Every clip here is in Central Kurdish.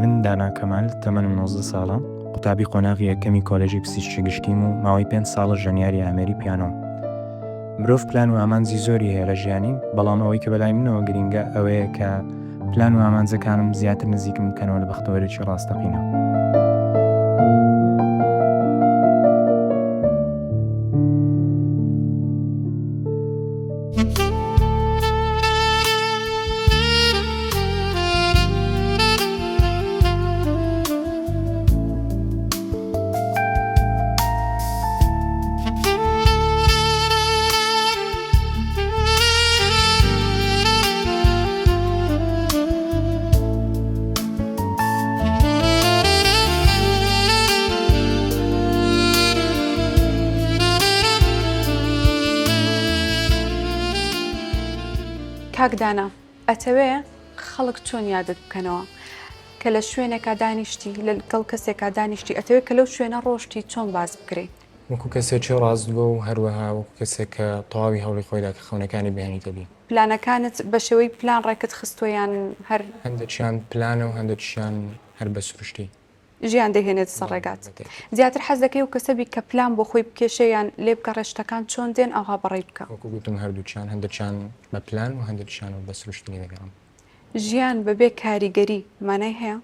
من دانا کەمال تەمەنم 19 ساڵە قوتابی قۆناغی یەکەمی کۆلێژی پزیشکی گشتیم و ماوەی 5 ساڵە ژەنیاری ئامێری پیانۆم. مرۆڤ پلان و ئامانجی زۆری هەیە لە ژیانی، بەڵام ئەوەی کە بەلای منەوە گرینگە ئەوەیە کە پلان و ئامانجەکانم زیاتر نزیکم بکەنەوە لە بەختەوەرێکی ڕاستەقینە. کاکدانا، ئەتەوێ خەڵک چۆن یادت بکەنەوە کە لە شوێنێکا دانیشتی لەگەڵ کەسێکا دانیشتی ئەتەوێت کە لەو شوێنە ڕۆشتی چۆن باز بکرێت؟ وەکو کەسێکی ڕاست بوو و هەروەها وەکو کەسێک کە تەواوی هەوڵی خۆیدا کە خەونەکانی بەیانیتە بی. پلانەکانت بە شێوەی پلان ڕێکت خستۆیان هەر هەندێکیان پلانە و هەندێکیان هەر بە سروشتی ژیان دەهێنێت سەرڕێگات. زیاتر حەز دەکەی و کەسەبی کە پلان بۆ خۆی بکێشەیان لێ بکە ڕێشتەکان چۆن دێن ئەوها بەڕێ بکە. وەکو گوتم هەردووچیان هەندێکیان بە پلان و هەندێکیان بە سروشتی دەگەڕم. ژیان بەبێ کاریگەری مانای هەیە؟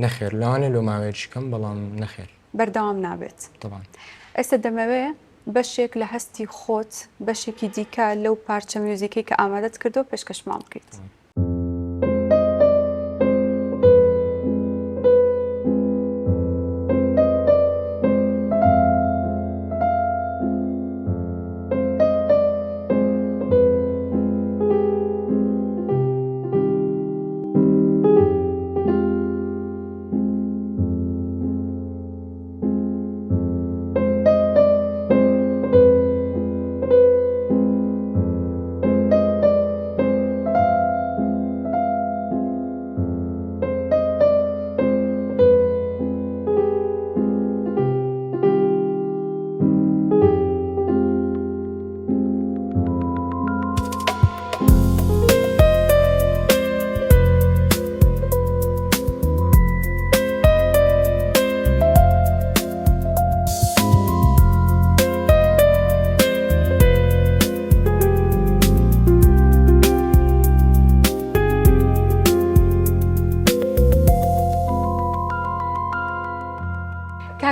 نەخێر لەوانێ لۆ ماوەیەکی کەم بەڵام نەخێر بەردەوام نابێت. طبعاً. ئێستا دەمەوێ بەشێک لە هەستی خۆت بەشێکی دیکە لەو پارچە میوزیکەی کە ئامادەت کردو پێشکەشمان بکەیت.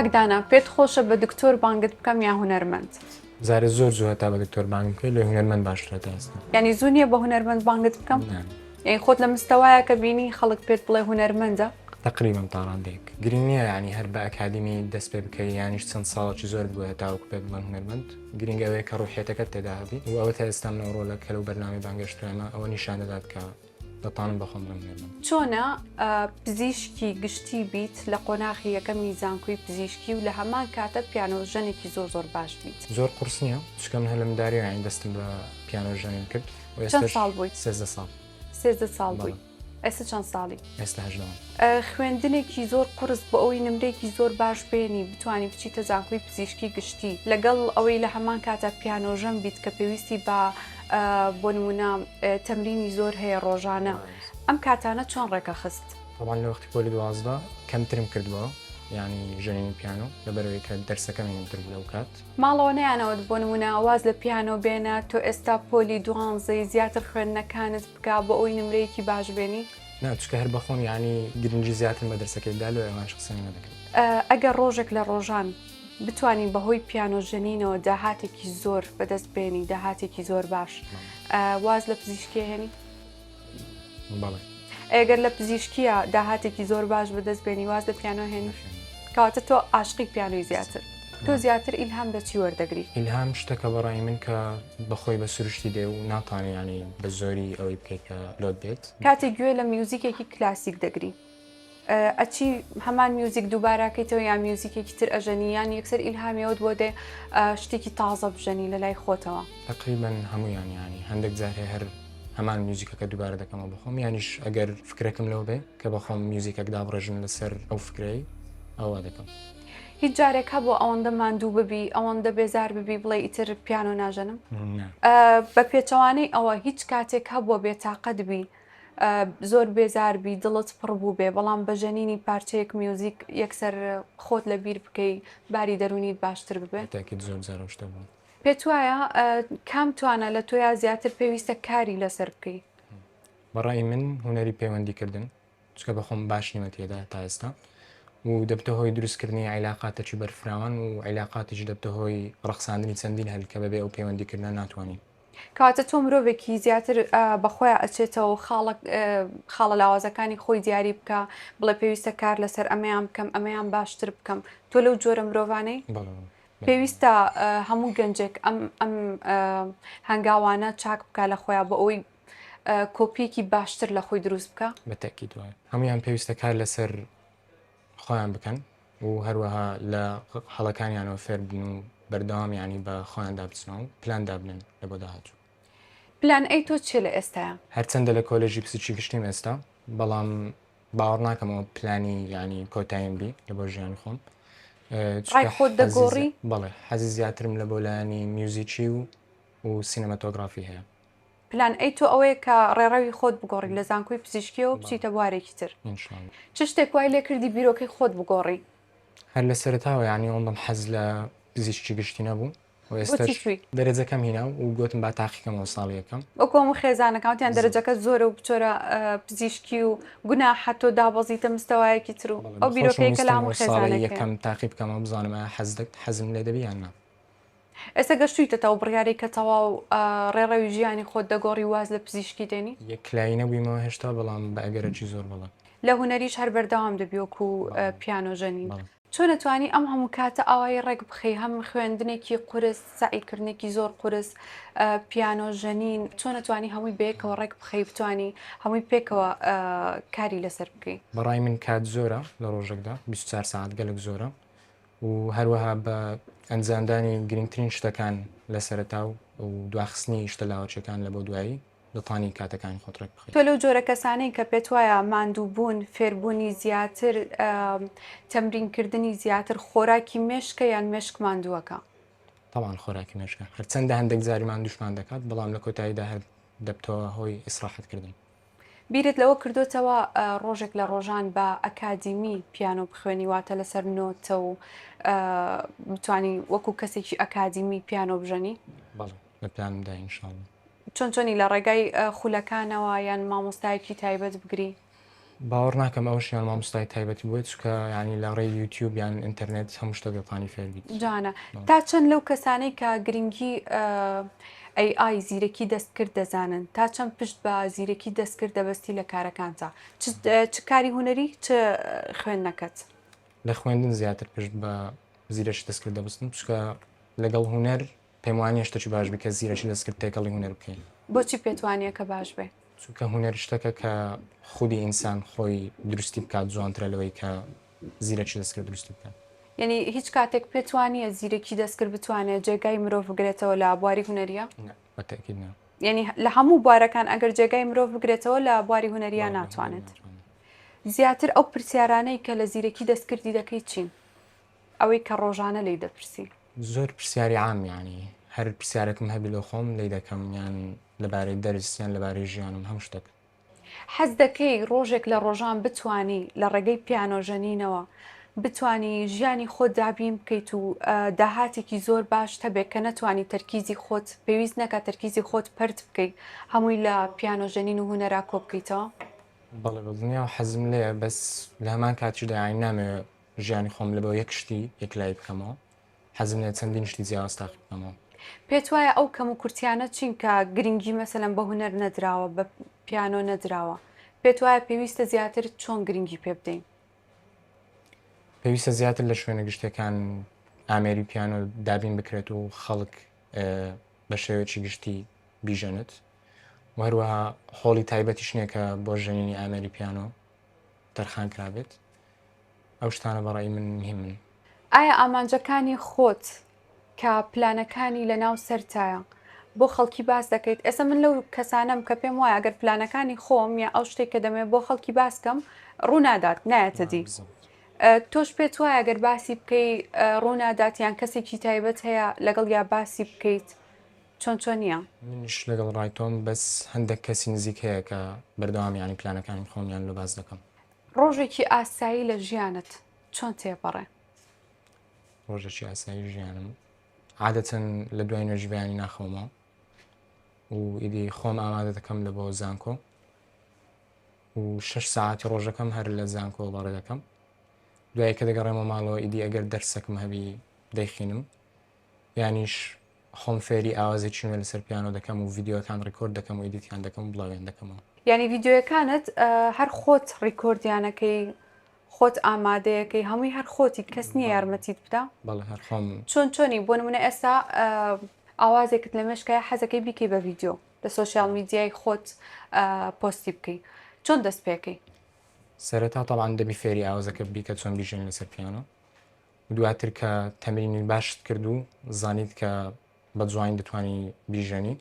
کاکدانا، پێت خۆشە بە دکتۆر بانگت بکەم یا هونەرمەند؟ زارە زۆر زوو هەتا بە دکتۆر بانگ بکەیت لە هونەرمەند باشترە تا ئێستا. یعنی زوو نییە بە هونەرمەند بانگت بکەم؟ یعنی خۆت لە مستەوایە کە بینی خەڵک پێت بڵێ هونەرمەندە؟ تقریبا تا ڕاندەیەک گرنگ نییە یعنی هەر بە ئەکادمی دەست پێ بکەی یانیش چەند ساڵێکی زۆر بووە تاوەکو پێت بڵێن هونەرمەند. گرنگە ئەوەیە کە ڕوحیەتەکەت تێدا هەبی و ئەوە تا ئێستا منەوە ڕۆلە کە لەو بەرنامەی بانگەشترێمە ئەوە نیشان دەدات کە دەتوانم بەخۆم بڵێم هونەرمەند. چۆنە پزیشکی گشتی بیت لە قۆناغی یەکەمی زانکۆی پزیشکی و لە هەمان کاتە پیانۆژەنێکی زۆر باش بیت؟ زۆر قورس نییە چکەم هەر لەم داریەوە یعنی دەستم بە پیانۆژەنیم کرد. چەند ساڵ بوویت؟ 13 ساڵ. 13 ساڵ بووی. ئێستا چەند ساڵی؟ ئێستا 18. خوێندنێکی زۆر قورس بۆ ئەوەی نمرێکی زۆر باش بێنی بتوانانی بچیتە زانکۆی پزیشکی گشتی لەگەڵ ئەوەی لە هەمان کاتە پیانۆژەم بیت کە پێویستی بە بۆ نمونە تەمرینی زۆر هەیە ڕۆژانە. ئەم کاتانە چۆن ڕێکە خست؟ طبعاً لە وەختی پۆلی 12 کەمترم کردووە ینی ژەنینی پیانۆ لەبەرەوەی کە دەرسەکەمی منتر بوو لەو کات. ماڵەوە نەیانەوەت بۆ نمونە ئاواز لە پیانۆ بێنە تۆ ئێستا پۆلی 12 زیاتر خوێندنەکانت بکە بۆ ئەوی نمرەیەکی باش بێنی؟ چکە هەر بەخۆم ینی گرنگی زیاتر بە دەرسەکەیدا لە ئەوانش قسەی نەدەکرد. ئەگەر ڕۆژێک لە ڕۆژان بتوانین بەهۆی پیانۆژەنینەوە داهاتێکی زۆر بەدەست بێنی داهاتێکی زۆر باش واز لە پزیشکی هێنی؟ بەڵێ. ئەگەر لە پزیشکیە داهاتێکی زۆر باش بەدەست بێنی واز لە پیانۆ هێنی؟ کەواتە تۆ عاشقی پیانۆی زیاتر. تۆ زیاتر ئیلهام لە چی وەردەگری؟ ئیلهام شتەکە بەڕای من کە بەخۆی بە سروشتی دێ و ناتوانێت ینی بە زۆری ئەوەی بکەیت کە لۆت بێت. کاتێک گوێ لە میوزیکێکی کلاسیک دەگری ئەچی هەمان میوزیک دووباراکەیتەوە یا میوزیکێکی تر ئەژەنی یان یەکسەر ئیلهامیەوەت بۆ دێ شتێکی تازە بژەنی لە لای خۆتەوە؟ تقریبا هەمویان ینی هەندێک جار هەر هەمان میوزیکەکە دووبارە دەکەمەوە بخۆم یانیش ئەگەر فکرێکم لەو بێ کە بەخۆم میوزیکەک دابڕێژم لەسەر ئەو فکرەی ئەوە دەکەم. هیچ جارێک هەبوو ئەوەندە ماندوو ببی ئەوەندە بێزار ببی بڵێ ئیتر پیانۆ ناژەنم؟ بە پێچەوانەی ئەوە هیچ کاتێک هەبووە بێتاقەت بی زۆر بێزاربی دڵت پڕ بوو بێ بەڵام بە ژەنینی پارچەیەک میوزیک یەکسەر خۆت لە بیر بکەی باری دەرونیت باشتر ببێت. تاکیت زۆر زارۆشتە بوو. پێت وایە کام توانە لە تۆیا زیاتر پێویستە کاری لەسەر بکەی؟ بەڕای من هوەری پەیوەندیکردن چکە بەخۆم باش نیمە تێدا تا ئێستا و دەبتە هۆی دروستکردنی عیلاقاتێکی بەرفراوان و عیلاقاتیش دەبتە هۆی ڕەخساندنی چەندین هەلکە بەبێ ئەو پەیوەندیکردن ناتوانین. کاتە تۆ مرۆڤێکی زیاتر بەخۆیان ئەچێتەوە خاڵە لاوازەکانی خۆی دیاری بکە بڵێ پێویستە کار لەسەر ئەمەیان بکەم ئەمەیان باشتر بکەم تۆ لەو جۆرە مرۆڤانەی پێویستە هەموو گەنجێک ئەم هەنگاوانە چاک بکە لە خۆیان بە ئەوی کۆپیەکی باشتر لە خۆی دروست بکە. بەتەکی دوایە هەمویان پێویستە کار لەسەر خۆیان بکەن و هەروەها لە هەڵەکانیانەوە فێر بن و بەردەوام ینی بە خۆیان دابچنەوە و پلان دابنن لە بۆ داهاتوو. پلان ئەی تۆ چێ لە ئێستاە؟ هەرچەندە لە کۆلێژی پزیشکی گشتیم ئێستا بەڵام باوەڕ ناکەمەوە پلانی ینی کۆتاییم بی لە بۆ ژیانی خۆم. خۆت دەگۆڕی؟ بەڵێ حەزی زیاترم لە بۆ لایانی میوزیکی و سینەماتۆگرافی هەیە. پلان ئەی تۆ ئەوەیە کە ڕێڕەوی خۆت بگۆڕی لە زانکۆی پزیشکیەوە بچیتە بوارێکی تر. چ شتێک وای لێ کردی بیرۆکەی خۆت بگۆڕی؟ هەر لە سەرتاوە ینی ئەوڵم حەز لە پزیشکی گشتی نەبوو و ئێستا دەرەجەکەم هینا و گوتم با تاقیکەمەوە ساڵی یەکەم. ئەوکۆم خێزانەکەوتیان دەرەجەکە زۆرە و بچۆرە پزیشکی و گونا حتۆ دابەزیتە مستەوایەکی تر و ئەو بیرۆکەی کە لە هەموو خێزانەکە یەکەم تاقی بکەمەوە بزانم حەزم لێ دەبی یان نا. ئێستا گەشتویتەوە بڕیارێک کە تەواو ڕێڕەوی ژیانی خۆت دەگۆڕی واز لە پزیشکی دێنی؟ یەکلایی نەبوویمەوە هێشتا بەڵام بە ئەگەرەکی زۆر بڵە. لە هوەریش هەر بەردەوام دەبی وەکو پیانۆژەنین. چۆن نەتوانی ئەم هەموو کاتە ئاوای ڕێک بخەی هەم خوێندنێکی قورس سعیکردنێکی زۆر قورس پیانۆژەنین چۆن نەتوانی هەمووی بەیەکەوە ڕێک بخەی بتوانی هەمووی پێکەوە کاری لەسەر بکەی؟ بەڕای من کات زۆرە لە ڕۆژێکدا 24 ساعت گەلک زۆرە و هەروەها بە ئەنجامدانی گرنگترین شتەکان لە سەرەتا و دواخستنی شتە لاوەچەکان لە بۆ دوایی دەتوانی کاتەکانی خۆت ڕێک بخەیت. تۆ لەو جۆرە کەسانەی کە پێت وایە ماندووبوون فێربوونی زیاتر تەمرینکردنی زیاتر خۆراکی مێشکە یان مێشک ماندووەکە؟ تەواان خۆراکی مێشکە هەرچەندە هەندێک جاریمان دوشمان دەکات بەڵام لە کۆتاییدا هەر دەبتەوە هۆی ئیسراحەتکردن. بیرت لەوە کردوتەوە ڕۆژێک لە ڕۆژان بە ئەکادیمی پیانۆ بخوێنی واتە لەسەر نۆتە و بتانی وەکو کەسێکی ئەکادیمی پیانۆ بژەنی؟ بەڵێ لە پلانمدا ئینشاڵڵا. چۆنی لە ڕێگای خولەکانەوە یان مامۆستایەکی تایبەت بگری؟ باوەڕ ناکەم ئەوشیان مامۆستای تایبەتی بۆی چکە ینی لە ڕێی یوتیوب یان ئینتەرنێت هەموو شتە دەتوانی فێربیت. جانە تا چەند لەو کەسانەی کە گرنگی AI زیرەکی دەستکرد دەزانن تا چەند پشت بە زیرەکی دەستکرد دەبەستی لە کارەکانتا چ کاری هوەری چ خوێندنەکەت؟ لە خوێندن زیاتر پشت بە زیرەش دەستکرد دەبستن چکە لەگەڵ هوەر پێم وانە شتێکی باش بکە زیرەکی دەستکرد تێکەڵی هوەر بکەین. بۆچی پێتوانیە کە باش بێ؟ چونکە هوەر شتەکە کە خودی ئینسان خۆی دروستی بکات جوانترە لەوەی کە زیرەکی دەستکرد دروستی بکات. یعنی هیچ کاتێک پێتوانیە زیرەکی دەستکرد بتوانێت جێگای مرۆڤ بگرێتەوە لە بواری هوەریە؟ بەتەکید نا. یعنی لە هەموو بوارەکان ئەگەر جێگای مرۆڤ بگرێتەوە لە بواری هوەریە ناتوانێت. زیاتر ئەو پرسیارانەی کە لە زیرەکی دەستکردی دەکەی چین؟ ئەوەی کە ڕۆژانە لی دەپرسی؟ زۆر پرسیاری عام ینی هەر پرسیارێکم هەبی لە خۆم لی دەکەم یان لەبارەی دەرسیان لەبارەی ژیانم هەم شتێک. حەز دەکەی ڕۆژێک لە ڕۆژان بتانی لە ڕێگەی پیانۆژەنینەوە بتانی ژیانی خۆت دابین بکەیت و داهاتێکی زۆر باش هەبێت کە نەتوانی تەرکیزی خۆت پێویست نەکە تەرکیزی خۆت پەرت بکەیت هەمووی لە پیانۆژەنین و هوەرا کۆ بکەیتەوە؟ بەڵێ بەدنیا حەزم لێ بەس لە هەمان کاتیدا یانی نامەوێت ژیانی خۆم لە بۆ یەک شتی یەکلای بکەمەوە حەزم لێ چەندین شتی جیاواز تاقی بکەمەوە. پێت وایە ئەو کەم و کورتیانە چین کە گرنگی مەسەلەن بە هوەر نەدراوە بە پیانۆ نەدراوە پێت وایە پێویستە زیاتر چۆن گرنگی پێ بدەین؟ پێویستە زیاتر لە شوێنە گشتەکان ئامێری پیانۆ دابین بکرێت و خەڵک بە شێوەیەکی گشتی بیژەنێت و هەروەها هۆڵی تایبەتیش نییە کە بۆ ژەنینی ئامێری پیانۆ تەرخان کرابێت. ئەو شتانە بەڕای من مهمن. ئایا ئامانجەکانی خۆت کە پلانەکانی لە ناو سەرتایە بۆ خەڵکی باس دەکەیت؟ ئێستا من لەو کەسانم کە پێم وایە ئەگەر پلانەکانی خۆم یا ئەو شتێک کە دەمێت بۆ خەڵکی باسکەم ڕوونادات نایەتە دی. تۆش پێت وایە ئەگەر باسی بکەی ڕوونادات یان کەسێکی تایبەت هەیە لەگەڵ یا باسی بکەیت چۆن نییە؟ منیش لەگەڵ ڕایتۆم بەس هەندێک کەسی نزیک هەیە کە بەردەوام ینی پلانەکانی خۆمیان لە باز دەکەم. ڕۆژێکی ئاسایی لە ژیانت چۆن تێپەڕێ؟ ڕۆژێکی ئاسایی ژیانم عادەتەن لە دوای نوێژبیانی ناخۆمەوە و ئیدی خۆم ئامادە دەکەم لە بۆ زانکۆ و 6 ساعتی ڕۆژەکەم هەر لە زانکۆ بەڕێ دەکەم. دوای کە دەگەڕێمە ماڵەوە ئیدی ئەگەر دەرسەکەم هەبی دەیخینم یانیش خۆم فێری ئاوازێکی نوێ لەسەر پیانۆ دەکەم و ڤیددیۆکان ڕیکۆرد دەکەم و ئیدیتیان دەکەم و بڵاوێن دەکەمەوە. یعنی ڤیددیۆیەکانت هەر خۆت ڕیکۆردیانەکەی خۆت ئامادەیەکەی هەمووی هەر خۆتی کەس نییە یارمەتیت بدا؟ بەڵێ هەر خۆم. چۆنی بۆ نمونە ئێستا ئاوازێکت لە مێشکایە حەزەکەی بیکەی بە ڤیددیۆ لە سۆسیال میدیای خۆت پۆستی بکەی چۆن دەست پێکەی؟ سەرەتا تەڵان دەبی فێری ئاوازەکە بیکە چۆن بیژێن لەسەر پیانۆ و دواتر کە تەمرینی باشت کرد و زانیت کە بە جوان دەتوانی بیژەنی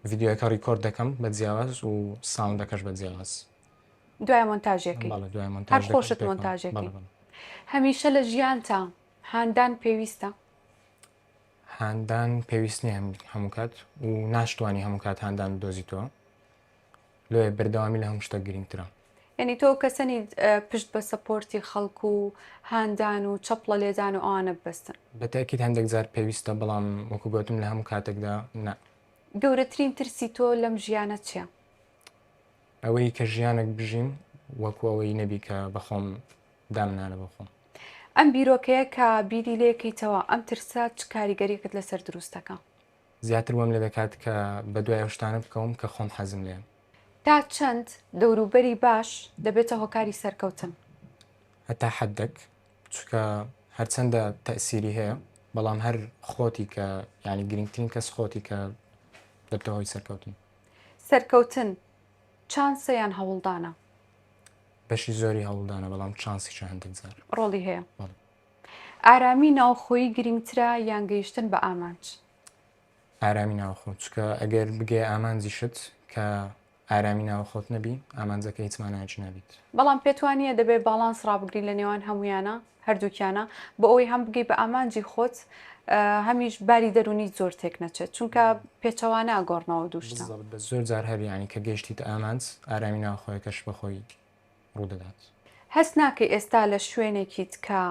ڤیددیۆەکە ڕیکۆرد دەکەم بە جیاواز و ساوندەکەش بە جیاواز. دوای مۆنتاژێکی دوای هەر خۆشت مۆنتاژێکی. هەمیشە لە ژیانتە هاندان پێویستە؟ هاندان پێویست نیە هەموو کات و ناشتوانی هەموو کات هاندان بدۆزیتەوە لێ بەردەوامی لە هەموو شتە گرنگترە. یعنی تۆ کەسەنی پشت بە سەپۆرتی خەڵکو و هاندان و چەپڵە لێدان و ئەوانە ببەستن؟ بەتاکید هەندێک جار پێویستە بەڵام وەکو گوتم لە هەموو کاتێکدا نا. گەورەترین ترسی تۆ لەم ژیانە چییە؟ ئەوەی کە ژیانێک بژیم وەکو ئەوەی نەبی کە بەخۆم دامنانە بەخۆم. ئەم بیرۆکەیە کە بیری لێکەیتەوە ئەم ترسا چ کاریگەریەکت لەسەر دروستەکە؟ زیاتر وەم لێ دەکات کە بە دوای ئەو شتانە بکەوم کە خۆم حەزم لێن. تا چەند دەوروبەری باش دەبێتە هۆکاری سەرکەوتن؟ هەتا حەدێک چونکە هەرچەندە تەئسیری هەیە بەڵام هەر خۆتی کە ینی گرنگترین کەس خۆتی کە دەبتە هۆی سەرکەوتن. سەرکەوتن چانسە یان هەوڵدانە؟ بەشی زۆری هەوڵدانە بەڵام چانسی هەندێک جار ڕۆڵی هەیە. بەڵێ. ئارامی ناوخۆیی گرنگترە یان گەیشتن بە ئامانج؟ ئارامی ناوخۆ چکە ئەگەر بگێ ئامانجیشت کە ئارامی ناوخۆت نەبی ئامانجەکە هیچ مانایەکی نەبیت. بەڵام پێتوانیە دەبێت باڵانس ڕابگری لە نێوان هەمویانە هەردووکیانە بۆ ئەوەی هەم بگەی بە ئامانجی خۆت هەمیش باری دەرونی زۆر تێک نەچێت چونکە پێچەوانە ئەگۆڕنەوە دووشتە. بە زۆر جار هەریانی کە گەشتیت ئامانج ئارامی ناوخۆیەکەش بەخۆی ڕوودەدات. هەست ناکەی ئێستا لە شوێنێکی تکا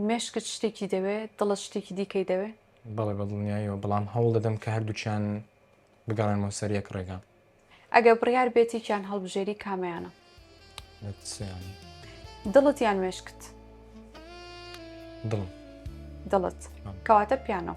مێشکت شتێکی دەوێت دڵت شتێکی دیکەی دەوێت؟ بەڵێ بە دڵنیاییەوە بەڵام هەوڵ دەدەم کە هەردووچیان بگەڕێنەوە سەر یەک ڕێگا. ئەگە بڕیار بێتێکیان هەڵبژێری کامەیانە؟ دڵت یان مێشکت؟ دڵم. دڵت کەواتە پیانۆ.